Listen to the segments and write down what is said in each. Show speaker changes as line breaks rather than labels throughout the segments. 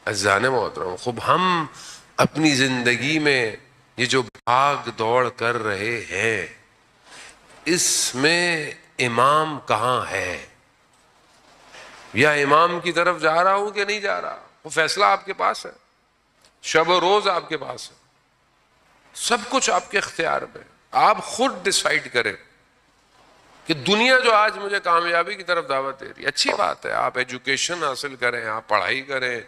عزیزان محترم، خوب ہم اپنی زندگی میں یہ جو بھاگ دوڑ کر رہے ہیں، اس میں امام کہاں ہے؟ یا امام کی طرف جا رہا ہوں کہ نہیں جا رہا؟ وہ فیصلہ آپ کے پاس ہے، شب و روز آپ کے پاس ہے، سب کچھ آپ کے اختیار میں۔ آپ خود ڈیسائیڈ کریں کہ دنیا جو آج مجھے کامیابی کی طرف دعوت دے رہی ہے، اچھی بات ہے، آپ ایجوکیشن حاصل کریں، آپ پڑھائی کریں،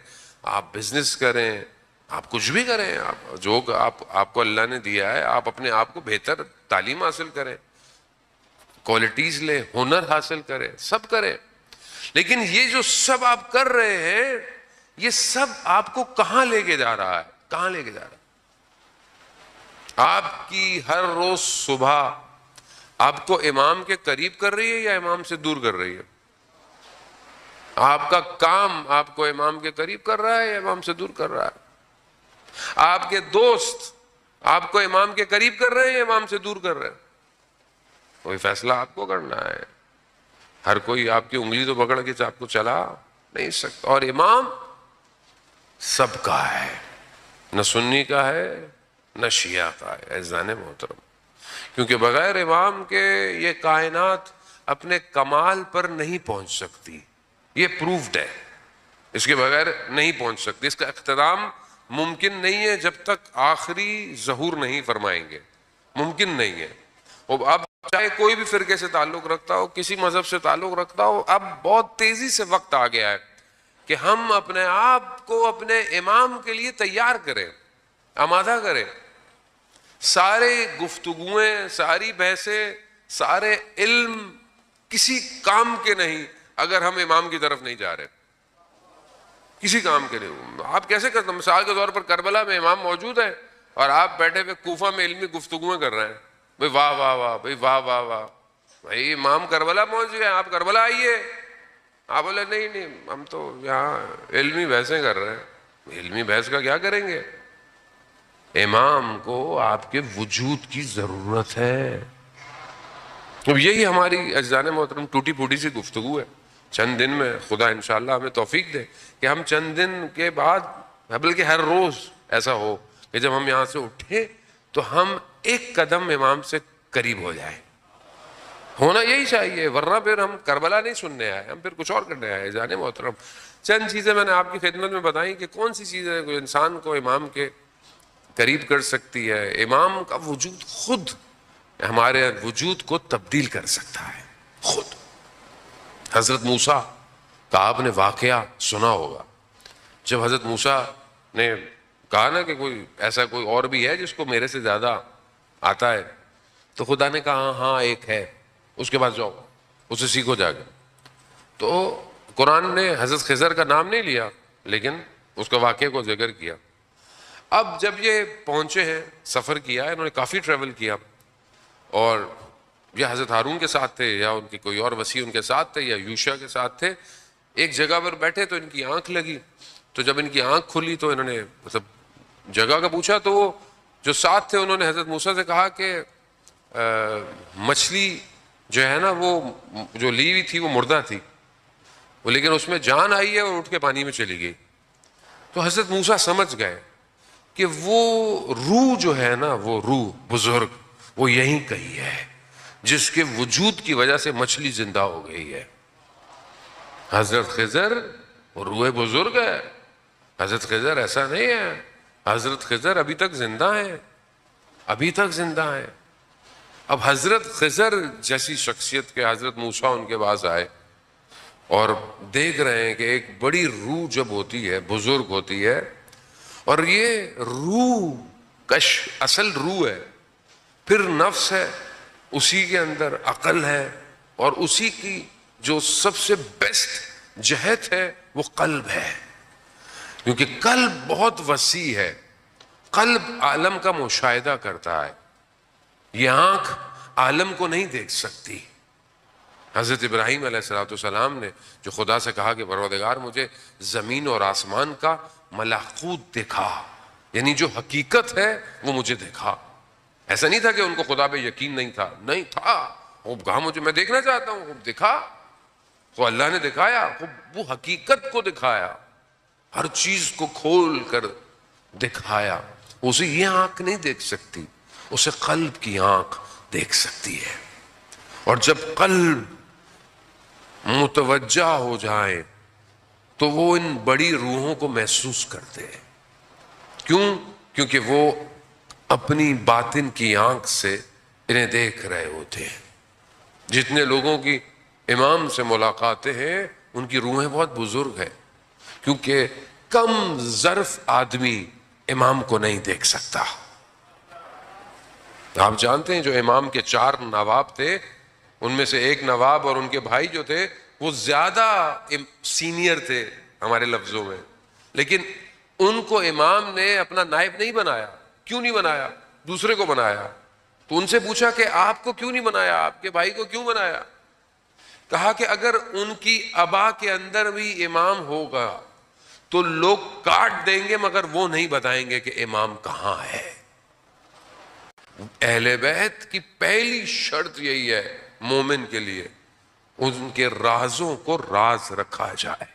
آپ بزنس کریں، آپ کچھ بھی کریں، آپ جو آپ کو اللہ نے دیا ہے، آپ اپنے آپ کو بہتر تعلیم حاصل کریں، کوالٹیز لیں، ہنر حاصل کریں، سب کریں۔ لیکن یہ جو سب آپ کر رہے ہیں، یہ سب آپ کو کہاں لے کے جا رہا ہے؟ کہاں لے کے جا رہا ہے؟ آپ کی ہر روز صبح آپ کو امام کے قریب کر رہی ہے یا امام سے دور کر رہی ہے؟ آپ کا کام آپ کو امام کے قریب کر رہا ہے یا امام سے دور کر رہا ہے؟ آپ کے دوست آپ کو امام کے قریب کر رہے ہیں یا امام سے دور کر رہے ہیں؟ وہی فیصلہ آپ کو کرنا ہے۔ ہر کوئی آپ کی انگلی تو پکڑ کے آپ کو چلا نہیں سکتا، اور امام سب کا ہے، نہ سنی کا ہے نہ شیعہ کا ہے عزیزان محترم، کیونکہ بغیر امام کے یہ کائنات اپنے کمال پر نہیں پہنچ سکتی، یہ پروفڈ ہے، اس کے بغیر نہیں پہنچ سکتی، اس کا اختتام ممکن نہیں ہے جب تک آخری ظہور نہیں فرمائیں گے، ممکن نہیں ہے۔ اب چاہے کوئی بھی فرقے سے تعلق رکھتا ہو، کسی مذہب سے تعلق رکھتا ہو، اب بہت تیزی سے وقت آ گیا ہے کہ ہم اپنے آپ کو اپنے امام کے لیے تیار کریں، آمادہ کریں۔ سارے گفتگویں، ساری بحثیں، سارے علم کسی کام کے نہیں اگر ہم امام کی طرف نہیں جا رہے، کسی کام کے نہیں۔ آپ کیسے کرتے ہیں؟ مثال کے طور پر کربلا میں امام موجود ہے اور آپ بیٹھے ہوئے کوفہ میں علمی گفتگویں کر رہے ہیں، بھئی واہ واہ واہ، بھئی واہ واہ واہ، بھئی امام کربلا پہنچ گئے، آپ کربلا آئیے۔ آپ بولے نہیں نہیں، ہم تو یہاں علمی بحثیں کر رہے ہیں۔ علمی بحث کا کیا کریں گے؟ امام کو آپ کے وجود کی ضرورت ہے۔ اب یہی ہماری عزیزان محترم ٹوٹی پھوٹی سی گفتگو ہے۔ چند دن میں خدا انشاءاللہ ہمیں توفیق دے کہ ہم چند دن کے بعد، بلکہ ہر روز ایسا ہو کہ جب ہم یہاں سے اٹھیں تو ہم ایک قدم امام سے قریب ہو جائیں۔ ہونا یہی چاہیے، ورنہ پھر ہم کربلا نہیں سننے آئے، ہم پھر کچھ اور کرنے آئے عزیزان محترم۔ چند چیزیں میں نے آپ کی خدمت میں بتائیں کہ کون سی چیزیں کوئی انسان کو امام کے قریب کر سکتی ہے۔ امام کا وجود خود ہمارے وجود کو تبدیل کر سکتا ہے، خود۔ حضرت موسیٰ کا آپ نے واقعہ سنا ہوگا، جب حضرت موسیٰ نے کہا نا کہ کوئی ایسا کوئی اور بھی ہے جس کو میرے سے زیادہ آتا ہے، تو خدا نے کہا ہاں ایک ہے، اس کے پاس جاؤ، اسے سیکھو جا کے۔ تو قرآن نے حضرت خضر کا نام نہیں لیا لیکن اس کا واقعے کو ذکر کیا۔ اب جب یہ پہنچے ہیں، سفر کیا ہے، انہوں نے کافی ٹریول کیا، اور یا حضرت ہارون کے ساتھ تھے یا ان کی کوئی اور وسیع ان کے ساتھ تھے یا یوشع کے ساتھ تھے، ایک جگہ پر بیٹھے تو ان کی آنکھ لگی، تو جب ان کی آنکھ کھلی تو انہوں نے مطلب جگہ کا پوچھا، تو وہ جو ساتھ تھے انہوں نے حضرت موسیٰ سے کہا کہ مچھلی جو ہے نا وہ جو لی ہوئی تھی وہ مردہ تھی، وہ لیکن اس میں جان آئی ہے اور اٹھ کے پانی میں چلی گئی۔ تو حضرت موسیٰ سمجھ گئے کہ وہ روح جو ہے نا، وہ روح بزرگ وہ یہیں کہیں ہے جس کے وجود کی وجہ سے مچھلی زندہ ہو گئی ہے۔ حضرت خضر وہ روح بزرگ ہے، حضرت خضر ایسا نہیں ہے، حضرت خضر ابھی تک زندہ ہیں، ابھی تک زندہ ہیں۔ اب حضرت خضر جیسی شخصیت کے حضرت موسیٰ ان کے پاس آئے اور دیکھ رہے ہیں کہ ایک بڑی روح جب ہوتی ہے، بزرگ ہوتی ہے، اور یہ روح اصل روح ہے، پھر نفس ہے، اسی کے اندر عقل ہے، اور اسی کی جو سب سے بیسٹ جہت ہے وہ قلب ہے، کیونکہ قلب بہت وسیع ہے، قلب عالم کا مشاہدہ کرتا ہے، یہ آنکھ عالم کو نہیں دیکھ سکتی۔ حضرت ابراہیم علیہ السلام نے جو خدا سے کہا کہ پروردگار مجھے زمین اور آسمان کا ملکوت دکھا، یعنی جو حقیقت ہے وہ مجھے دکھا۔ ایسا نہیں تھا کہ ان کو خدا پہ یقین نہیں تھا، نہیں تھا، وہ کہا مجھے میں دیکھنا چاہتا ہوں، دکھا، وہ اللہ نے دکھایا، وہ حقیقت کو دکھایا۔ ہر چیز کو کھول کر دکھایا. اسے یہ آنکھ نہیں دیکھ سکتی, اسے قلب کی آنکھ دیکھ سکتی ہے. اور جب قلب متوجہ ہو جائے تو وہ ان بڑی روحوں کو محسوس کرتے ہیں. کیوں؟ کیونکہ وہ اپنی باطن کی آنکھ سے انہیں دیکھ رہے ہوتے ہیں. جتنے لوگوں کی امام سے ملاقاتیں ہیں ان کی روحیں بہت بزرگ ہیں, کیونکہ کم ظرف آدمی امام کو نہیں دیکھ سکتا. آپ جانتے ہیں جو امام کے 4 نواب تھے, ان میں سے ایک نواب اور ان کے بھائی جو تھے وہ زیادہ سینئر تھے ہمارے لفظوں میں, لیکن ان کو امام نے اپنا نائب نہیں بنایا. کیوں نہیں بنایا؟ دوسرے کو بنایا. تو ان سے پوچھا کہ آپ کو کیوں نہیں بنایا, آپ کے بھائی کو کیوں بنایا؟ کہا کہ اگر ان کی ابا کے اندر بھی امام ہوگا تو لوگ کاٹ دیں گے مگر وہ نہیں بتائیں گے کہ امام کہاں ہے. اہل بیت کی پہلی شرط یہی ہے مومن کے لیے, ان کے رازوں کو راز رکھا جائے.